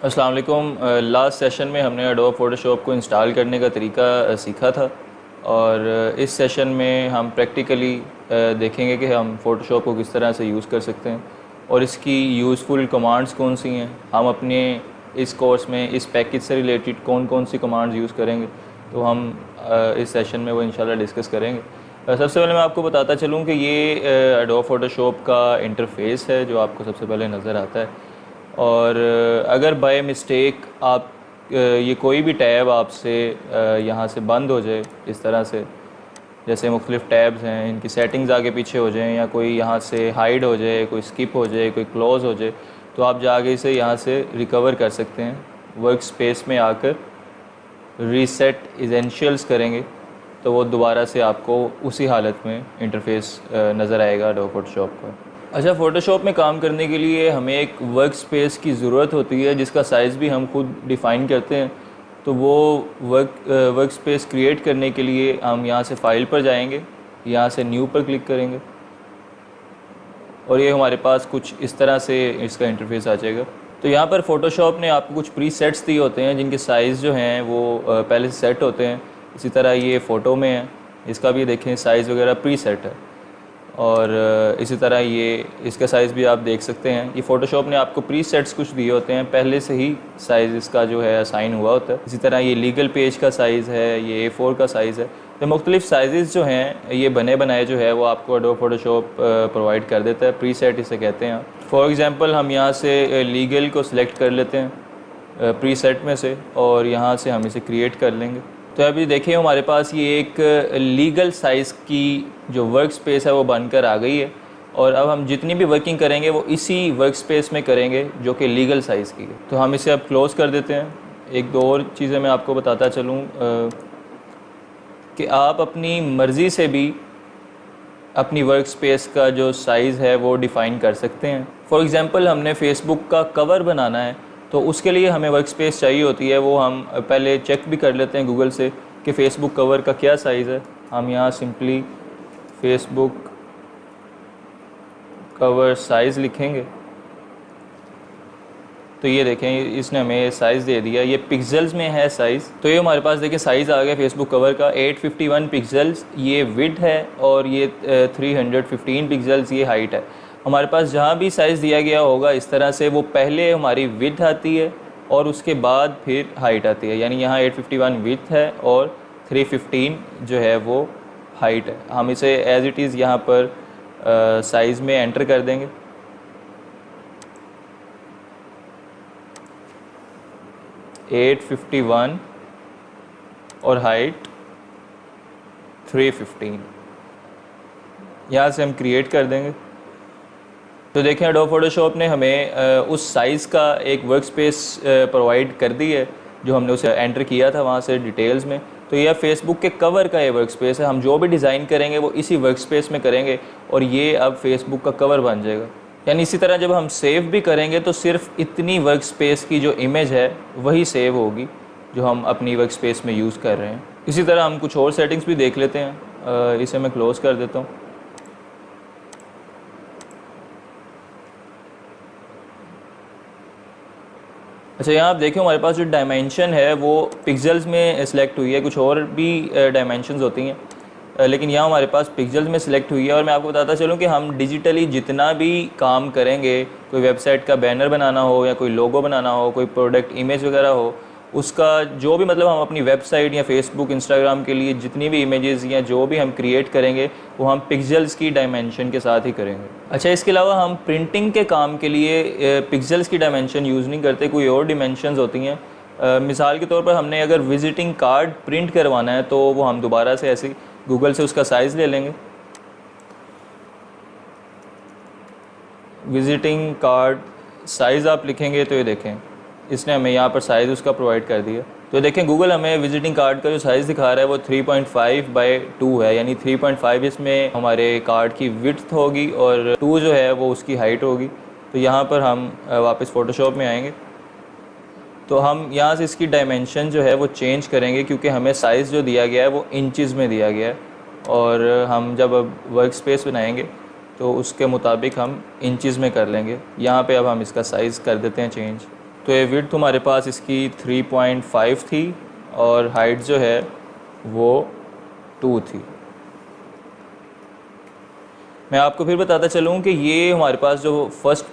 अस्सलाम वालेकुम। Last session में हमने एडोब फ़ोटोशॉप को इंस्टॉल करने का तरीका सीखा था और इस सेशन में हम प्रैक्टिकली देखेंगे कि हम फ़ोटोशॉप को किस तरह से यूज़ कर सकते हैं और इसकी यूज़फुल कमांड्स कौन सी हैं। हम अपने इस कोर्स में इस पैकेज से रिलेटेड कौन कौन सी कमांड्स यूज़ करेंगे, तो हम इस सेशन में वो इंशाल्लाह डिस्कस करेंगे। सबसे पहले मैं आपको बताता चलूँ कि ये एडोब फ़ोटोशॉप का इंटरफ़ेस है जो आपको सबसे पहले नज़र आता है। और अगर बाय मिस्टेक आप ये कोई भी टैब आपसे यहाँ से बंद हो जाए, इस तरह से जैसे मुख्तलिफ़ टैब्स हैं इनकी सेटिंग्स आगे पीछे हो जाएं, या कोई यहाँ से हाइड हो जाए, कोई स्किप हो जाए, कोई क्लोज़ हो जाए, तो आप जाके इसे यहाँ से रिकवर कर सकते हैं। वर्क स्पेस में आकर रीसेट इसेंशियल्स करेंगे तो वो दोबारा से आपको उसी हालत में इंटरफ़ेस नज़र आएगा एडोब फ़ोटोशॉप का। अच्छा, फ़ोटोशॉप में काम करने के लिए हमें एक वर्क स्पेस की ज़रूरत होती है जिसका साइज़ भी हम खुद डिफ़ाइन करते हैं। तो वो वर्क स्पेस क्रिएट करने के लिए हम यहाँ से फ़ाइल पर जाएंगे, यहाँ से न्यू पर क्लिक करेंगे और ये हमारे पास कुछ इस तरह से इसका इंटरफेस आ जाएगा। तो यहाँ पर फ़ोटोशॉप ने आपको कुछ प्री सेट्स दिए होते हैं जिनके साइज़ जो हैं वो पहले से सेट होते हैं। इसी तरह ये फ़ोटो में है, इसका भी देखें साइज़ वगैरह प्री सेट है। और इसी तरह ये इसका साइज़ भी आप देख सकते हैं। ये फ़ोटोशॉप ने आपको प्री सेट्स कुछ दिए होते हैं, पहले से ही साइज़ इसका जो है असाइन हुआ होता है। इसी तरह ये लीगल पेज का साइज़ है, ये A4 का साइज़ है। तो मुख्तलिफ़ साइज़ जो हैं ये बने बनाए जो है वो आपको एडोब फ़ोटोशॉप प्रोवाइड कर देता है। प्री सेट इसे कहते हैं। फॉर एग्ज़ाम्पल हम यहाँ से लीगल को सिलेक्ट कर लेते हैं प्री सेट में से और यहाँ से हम इसे क्रिएट कर लेंगे। तो अभी देखिए हमारे पास ये एक लीगल साइज़ की जो वर्क स्पेस है वो बनकर आ गई है और अब हम जितनी भी वर्किंग करेंगे वो इसी वर्क स्पेस में करेंगे जो कि लीगल साइज़ की है। तो हम इसे अब क्लोज़ कर देते हैं। एक दो और चीज़ें मैं आपको बताता चलूँ कि आप अपनी मर्ज़ी से भी अपनी वर्क स्पेस का जो साइज़ है वो डिफ़ाइन कर सकते हैं। फॉर एग्ज़ाम्पल हमने फ़ेसबुक का कवर बनाना है तो उसके लिए हमें वर्क स्पेस चाहिए होती है। वो हम पहले चेक भी कर लेते हैं गूगल से कि फ़ेसबुक कवर का क्या साइज़ है। हम यहाँ सिंपली फ़ेसबुक कवर साइज़ लिखेंगे तो ये देखें इसने हमें साइज़ दे दिया। ये पिक्सेल्स में है साइज़। तो ये हमारे पास देखिए साइज़ आ गया फ़ेसबुक कवर का 851 पिक्सेल्स ये विड्थ है और ये 315 पिक्सेल्स ये हाइट है। हमारे पास जहाँ भी साइज़ दिया गया होगा इस तरह से वो पहले हमारी विड्थ आती है और उसके बाद फिर हाइट आती है। यानी यहाँ 851 विड्थ है और 315 जो है वो हाइट है। हम इसे एज़ इट इज़ यहाँ पर साइज़ में एंटर कर देंगे। एट 51 और हाइट 315 यहाँ से हम क्रिएट कर देंगे। तो देखें एडोब फ़ोटोशॉप ने हमें उस साइज़ का एक वर्क स्पेस प्रोवाइड कर दी है जो हमने उसे एंटर किया था वहाँ से डिटेल्स में। तो यह फेसबुक के कवर का ये वर्क स्पेस है। हम जो भी डिज़ाइन करेंगे वो इसी वर्क स्पेस में करेंगे और ये अब फेसबुक का कवर बन जाएगा। यानी इसी तरह जब हम सेव भी करेंगे तो सिर्फ इतनी वर्क स्पेस की जो इमेज है वही सेव होगी जो हम अपनी वर्क स्पेस में यूज़ कर रहे हैं। इसी तरह हम कुछ और सेटिंग्स भी देख लेते हैं। इसे मैं क्लोज़ कर देता हूँ। अच्छा, यहाँ आप देखें हमारे पास जो डायमेंशन है वो पिक्सेल्स में सिलेक्ट हुई है। कुछ और भी डायमेंशंस होती हैं लेकिन यहाँ हमारे पास पिक्सेल्स में सिलेक्ट हुई है। और मैं आपको बताता चलूँ कि हम डिजिटली जितना भी काम करेंगे, कोई वेबसाइट का बैनर बनाना हो या कोई लोगो बनाना हो, कोई प्रोडक्ट इमेज वगैरह हो, उसका जो भी मतलब हम अपनी वेबसाइट या फेसबुक इंस्टाग्राम के लिए जितनी भी इमेजेस या जो भी हम क्रिएट करेंगे वो हम पिक्सेल्स की डायमेंशन के साथ ही करेंगे। अच्छा, इसके अलावा हम प्रिंटिंग के काम के लिए पिक्सेल्स की डायमेंशन यूज़ नहीं करते, कोई और डिमेंशंस होती हैं। मिसाल के तौर पर हमने अगर विज़िटिंग कार्ड प्रिंट करवाना है तो वो हम दोबारा से ऐसे गूगल से उसका साइज़ ले लेंगे। विज़िटिंग कार्ड साइज़ आप लिखेंगे तो ये देखें इसने हमें यहाँ पर साइज़ उसका प्रोवाइड कर दिया। तो देखें गूगल हमें विजिटिंग कार्ड का जो साइज़ दिखा रहा है वो 3.5/2 है। यानी 3.5 इसमें हमारे कार्ड की विड्थ होगी और 2 जो है वो उसकी हाइट होगी। तो यहाँ पर हम वापस फ़ोटोशॉप में आएंगे तो हम यहाँ से इसकी डायमेंशन जो है वो चेंज करेंगे क्योंकि हमें साइज़ जो दिया गया है वो इंचज़ में दिया गया है और हम जब अब वर्क स्पेस बनाएंगे तो उसके मुताबिक हम इंचज़ में कर लेंगे। यहाँ पे अब हम इसका साइज़ कर देते हैं चेंज। तो ये विड्थ हमारे पास इसकी 3.5 थी और हाइट जो है वो 2 थी। मैं आपको फिर बताता चलूँ कि ये हमारे पास जो फर्स्ट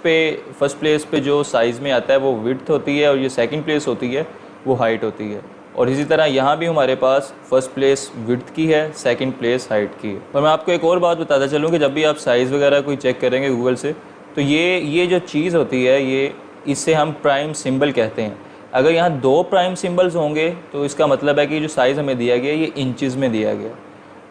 प्लेस पे जो साइज़ में आता है वो विड्थ होती है और ये सेकंड प्लेस होती है वो हाइट होती है। और इसी तरह यहाँ भी हमारे पास फर्स्ट प्लेस विड्थ की है, सेकंड प्लेस हाइट की है। और मैं आपको एक और बात बताता चलूँ कि जब भी आप साइज़ वगैरह कोई चेक करेंगे गूगल से, तो ये जो चीज़ होती है ये इसे हम प्राइम सिंबल कहते हैं। अगर यहाँ 2 प्राइम सिंबल्स होंगे तो इसका मतलब है कि जो साइज़ हमें दिया गया ये इंचज़ में दिया गया,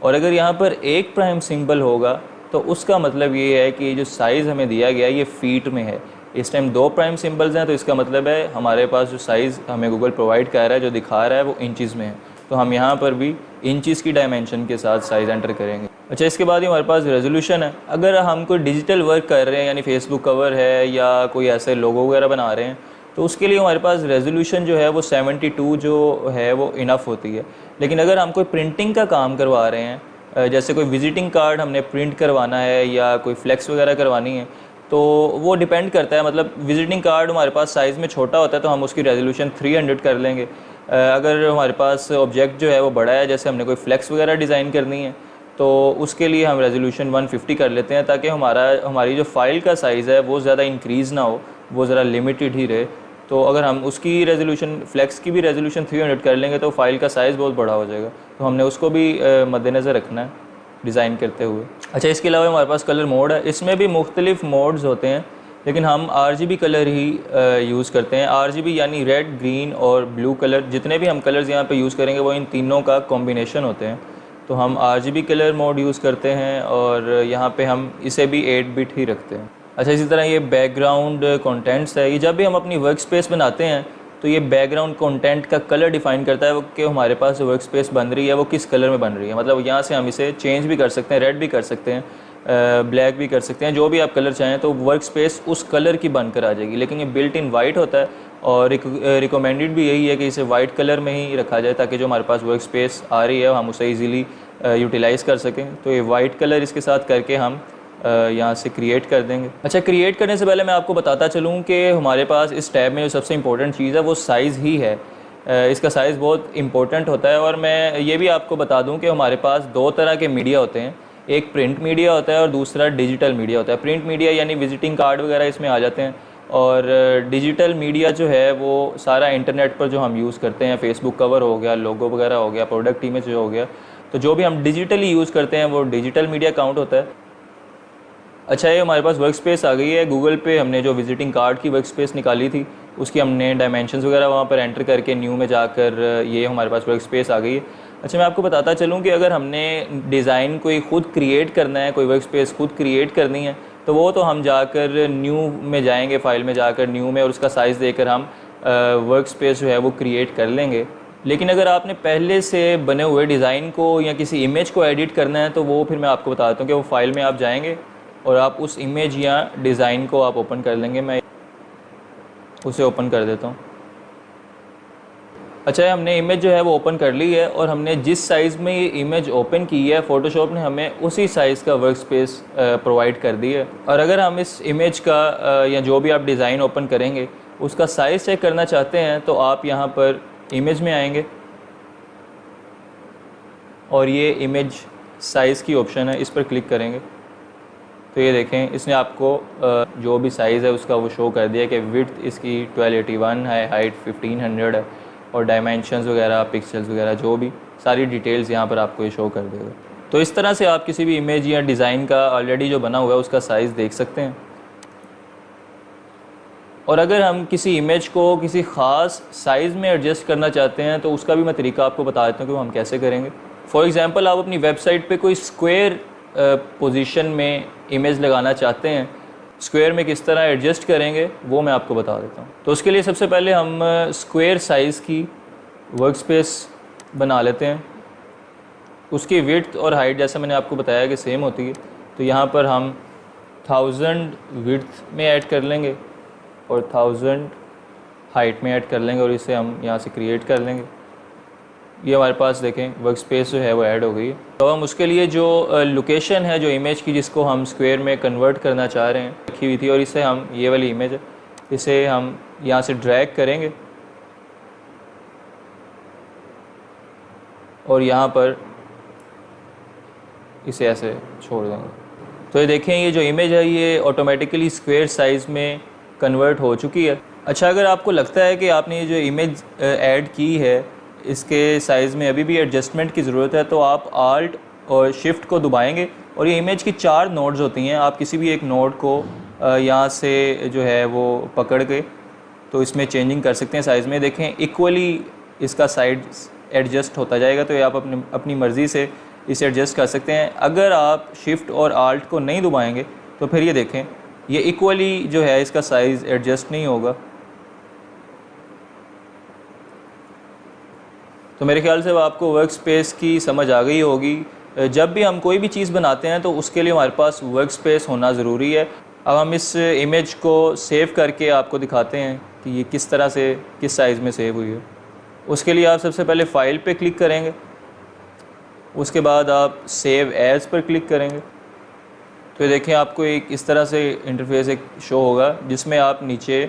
और अगर यहाँ पर एक प्राइम सिंबल होगा तो उसका मतलब ये है कि ये जो साइज़ हमें दिया गया ये फ़ीट में है। इस टाइम 2 प्राइम सिंबल्स हैं तो इसका मतलब है हमारे पास जो साइज़ हमें गूगल प्रोवाइड कर रहा है, जो दिखा रहा है वो इंचज़ में है। तो हम यहाँ पर भी इंचज़ की डायमेंशन के साथ साइज़ एंटर करेंगे। अच्छा, इसके बाद ही हमारे पास रेजोल्यूशन है। अगर हम कोई डिजिटल वर्क कर रहे हैं यानी फेसबुक कवर है या कोई ऐसे लोगो वगैरह बना रहे हैं तो उसके लिए हमारे पास रेजोल्यूशन जो है वो 72 जो है वो इनफ होती है। लेकिन अगर हम कोई प्रिंटिंग का काम करवा रहे हैं, जैसे कोई विजिटिंग कार्ड हमने प्रिंट करवाना है या कोई फ्लेक्स वगैरह करवानी है, तो वो डिपेंड करता है। मतलब विजिटिंग कार्ड हमारे पास साइज़ में छोटा होता है तो हम उसकी रेजोल्यूशन 300 कर लेंगे। अगर हमारे पास ऑब्जेक्ट जो है वो बड़ा है, जैसे हमने कोई फ्लेक्स वगैरह डिज़ाइन करनी है, तो उसके लिए हम रेजोल्यूशन 150 कर लेते हैं ताकि हमारी जो फ़ाइल का साइज़ है वो ज़्यादा इंक्रीज़ ना हो, वो ज़रा लिमिटेड ही रहे। तो अगर हम उसकी रेजोल्यूशन फ्लेक्स की भी रेजोल्यूशन 300 कर लेंगे तो फ़ाइल का साइज़ बहुत बड़ा हो जाएगा, तो हमने उसको भी मद्देनज़र रखना है डिज़ाइन करते हुए। अच्छा, इसके अलावा हमारे पास कलर मोड है। इसमें भी मुख्तलिफ़ मोड्स होते हैं लेकिन हम RGB कलर ही यूज़ करते हैं। RGB यानी रेड, ग्रीन और ब्लू कलर। जितने भी हम कलर्स यहाँ पे यूज़ करेंगे वो इन तीनों का कॉम्बिनेशन होते हैं। तो हम RGB कलर मोड यूज़ करते हैं और यहाँ पे हम इसे भी 8 बिट ही रखते हैं। अच्छा, इसी तरह ये बैकग्राउंड कंटेंट्स है। ये जब भी हम अपनी वर्क स्पेस बनाते हैं तो ये बैकग्राउंड कंटेंट का कलर डिफ़ाइन करता है कि हमारे पास जो वर्क स्पेस बन रही है वो किस कलर में बन रही है। मतलब यहाँ से हम इसे चेंज भी कर सकते हैं, रेड भी कर सकते हैं, ब्लैक भी कर सकते हैं, जो भी आप कलर चाहें, तो वर्क स्पेस उस कलर की बनकर आ जाएगी। लेकिन ये बिल्ट इन वाइट होता है और रिकमेंडेड भी यही है कि इसे वाइट कलर में ही रखा जाए ताकि जो हमारे पास वर्क स्पेस आ रही है हम उसे ईज़िली यूटिलाइज़ कर सकें। तो ये वाइट कलर इसके साथ करके हम यहाँ से क्रिएट कर देंगे। अच्छा, क्रिएट करने से पहले मैं आपको बताता चलूँ कि हमारे पास इस टैब में जो सबसे इम्पोर्टेंट चीज़ है वो साइज़ ही है। इसका साइज़ बहुत इम्पोर्टेंट होता है। और मैं ये भी आपको बता दूँ कि हमारे पास 2 तरह के मीडिया होते हैं, एक प्रिंट मीडिया होता है और दूसरा डिजिटल मीडिया होता है। प्रिंट मीडिया यानी विजिटिंग कार्ड वगैरह इसमें आ जाते हैं, और डिजिटल मीडिया जो है वो सारा इंटरनेट पर जो हम यूज़ करते हैं, फेसबुक कवर हो गया, लोगो वगैरह हो गया, प्रोडक्ट इमेज हो गया, तो जो भी हम डिजिटली यूज़ करते हैं वो डिजिटल मीडिया काउंट होता है। अच्छा, ये हमारे पास वर्क स्पेस आ गई है। गूगल पे हमने जो विजिटिंग कार्ड की वर्क स्पेस निकाली थी उसकी हमने डायमेंशंस वगैरह वहाँ पर एंटर करके न्यू में जाकर ये हमारे पास वर्क स्पेस आ गई है। अच्छा, मैं आपको बताता चलूँ कि अगर हमने डिज़ाइन कोई ख़ुद क्रिएट करना है, कोई वर्क स्पेस खुद क्रिएट करनी है, तो वो तो हम जाकर न्यू में जाएंगे, फ़ाइल में जाकर न्यू में, और उसका साइज़ देकर हम वर्क स्पेस जो है वो क्रिएट कर लेंगे। लेकिन अगर आपने पहले से बने हुए डिज़ाइन को या किसी इमेज को एडिट करना है तो वो फिर मैं आपको बताता हूँ कि वो फ़ाइल में आप जाएंगे और आप उस इमेज या डिज़ाइन को आप ओपन कर लेंगे। मैं उसे ओपन कर देता हूँ। अच्छा, हमने इमेज जो है वो ओपन कर ली है और हमने जिस साइज़ में ये इमेज ओपन की है फ़ोटोशॉप ने हमें उसी साइज़ का वर्क स्पेस प्रोवाइड कर दी है। और अगर हम इस इमेज का या जो भी आप डिज़ाइन ओपन करेंगे उसका साइज़ चेक करना चाहते हैं तो आप यहाँ पर इमेज में आएंगे और ये इमेज साइज़ की ऑप्शन है, इस पर क्लिक करेंगे तो ये देखें इसने आपको जो भी साइज़ है उसका वो शो कर दिया कि विड्थ इसकी 1281 है, हाइट 1500 है, और डायमेंशंस वगैरह, पिक्सल्स वगैरह, जो भी सारी डिटेल्स यहाँ पर आपको ये शो कर देगा। तो इस तरह से आप किसी भी इमेज या डिज़ाइन का ऑलरेडी जो बना हुआ है उसका साइज़ देख सकते हैं। और अगर हम किसी इमेज को किसी ख़ास साइज़ में एडजस्ट करना चाहते हैं तो उसका भी मैं तरीका आपको बता देता हूँ कि वो हम कैसे करेंगे। फॉर एग्ज़ाम्पल, आप अपनी वेबसाइट पे कोई स्क्वायर पोजीशन में इमेज लगाना चाहते हैं, स्क्वायर में किस तरह एडजस्ट करेंगे वो मैं आपको बता देता हूँ। तो उसके लिए सबसे पहले हम स्क्वायर साइज़ की वर्क स्पेस बना लेते हैं। उसकी विड्थ और हाइट जैसा मैंने आपको बताया कि सेम होती है, तो यहाँ पर हम 1000 विड्थ में ऐड कर लेंगे और 1000 हाइट में ऐड कर लेंगे और इसे हम यहाँ से क्रिएट कर लेंगे। ये हमारे पास देखें वर्क स्पेस जो है वो ऐड हो गई है। तो हम उसके लिए जो लोकेशन है जो इमेज की जिसको हम स्क्वायर में कन्वर्ट करना चाह रहे हैं रखी हुई थी, और इसे हम ये वाली इमेज है इसे हम यहाँ से ड्रैग करेंगे और यहाँ पर इसे ऐसे छोड़ देंगे। तो ये देखें, ये जो इमेज है ये ऑटोमेटिकली स्क्वायर साइज़ में कन्वर्ट हो चुकी है। अच्छा, अगर आपको लगता है कि आपने ये जो इमेज ऐड की है इसके साइज़ में अभी भी एडजस्टमेंट की ज़रूरत है, तो आप आल्ट और शिफ्ट को दबाएंगे और ये इमेज की 4 नोड्स होती हैं। आप किसी भी एक नोड को यहाँ से जो है वो पकड़ के तो इसमें चेंजिंग कर सकते हैं साइज़ में। देखें, इक्वली इसका साइड एडजस्ट होता जाएगा, तो ये आप अपनी मर्ज़ी से इसे एडजस्ट कर सकते हैं। अगर आप शिफ्ट और आल्ट को नहीं दबाएंगे तो फिर ये देखें, ये इक्वली जो है इसका साइज़ एडजस्ट नहीं होगा। तो मेरे ख्याल से आपको वर्क स्पेस की समझ आ गई होगी। जब भी हम कोई भी चीज़ बनाते हैं तो उसके लिए हमारे पास वर्क स्पेस होना ज़रूरी है। अब हम इस इमेज को सेव करके आपको दिखाते हैं कि ये किस तरह से किस साइज़ में सेव हुई है। उसके लिए आप सबसे पहले फ़ाइल पे क्लिक करेंगे, उसके बाद आप सेव एज़ पर क्लिक करेंगे। तो देखें, आपको एक इस तरह से इंटरफेस एक शो होगा जिसमें आप नीचे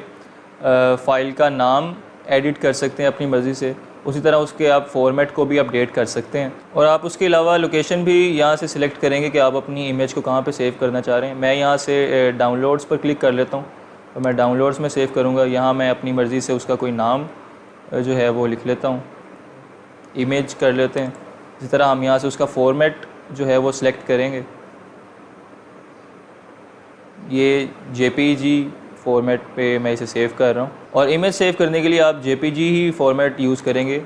फ़ाइल का नाम एडिट कर सकते हैं अपनी मर्ज़ी से। उसी तरह उसके आप फॉर्मेट को भी अपडेट कर सकते हैं और आप उसके अलावा लोकेशन भी यहाँ से सिलेक्ट करेंगे कि आप अपनी इमेज को कहाँ पे सेव करना चाह रहे हैं। मैं यहाँ से डाउनलोड्स पर क्लिक कर लेता हूँ तो मैं डाउनलोड्स में सेव करूँगा। यहाँ मैं अपनी मर्ज़ी से उसका कोई नाम जो है वो लिख लेता हूँ, इमेज कर लेते हैं। इसी तरह हम यहाँ से उसका फॉर्मेट जो है वो सिलेक्ट करेंगे। ये JPG फॉर्मेट पे मैं इसे सेव कर रहा हूँ और इमेज सेव करने के लिए आप JPG ही फॉर्मेट यूज़ करेंगे।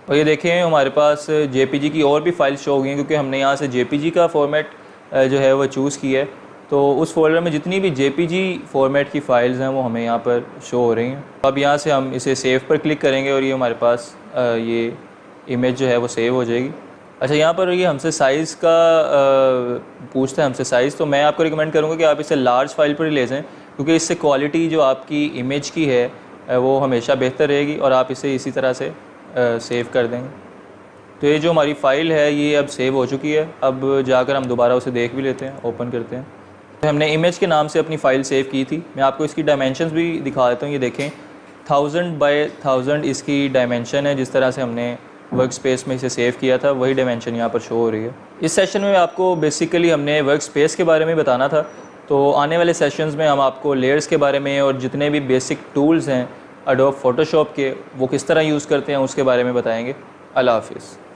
और ये देखें, हमारे पास JPG की और भी फाइल शो हो गई हैं क्योंकि हमने यहाँ से JPG का फॉर्मेट जो है वो चूज़ किया है। तो उस फोल्डर में जितनी भी JPG फॉर्मेट की फ़ाइल्स हैं वो हमें यहाँ पर शो हो रही हैं। अब यहाँ से हम इसे सेव पर क्लिक करेंगे और ये हमारे पास ये इमेज जो है वो सेव हो जाएगी। अच्छा, यहाँ पर ये हमसे साइज़ का पूछता है हमसे साइज़, तो मैं आपको रिकमेंड करूँगा कि आप इसे लार्ज फाइल पर ही ले जाएँ क्योंकि इससे क्वालिटी जो आपकी इमेज की है वो हमेशा बेहतर रहेगी और आप इसे इसी तरह से सेव कर देंगे। तो ये जो हमारी फ़ाइल है ये अब सेव हो चुकी है। अब जाकर हम दोबारा उसे देख भी लेते हैं, ओपन करते हैं। तो हमने इमेज के नाम से अपनी फ़ाइल सेव की थी। मैं आपको इसकी डायमेंशंस भी दिखा देता हूँ। ये देखें, 1000 बाय 1000 इसकी डायमेंशन है। जिस तरह से हमने वर्क स्पेस में इसे सेव किया था वही डायमेंशन यहाँ पर शो हो रही है। इस सेशन में आपको बेसिकली हमने वर्क स्पेस के बारे में बताना था। तो आने वाले सेशंस में हम आपको लेयर्स के बारे में और जितने भी बेसिक टूल्स हैं एडोब फोटोशॉप के वो किस तरह यूज़ करते हैं उसके बारे में बताएंगे। अल्लाह हाफ़िज़।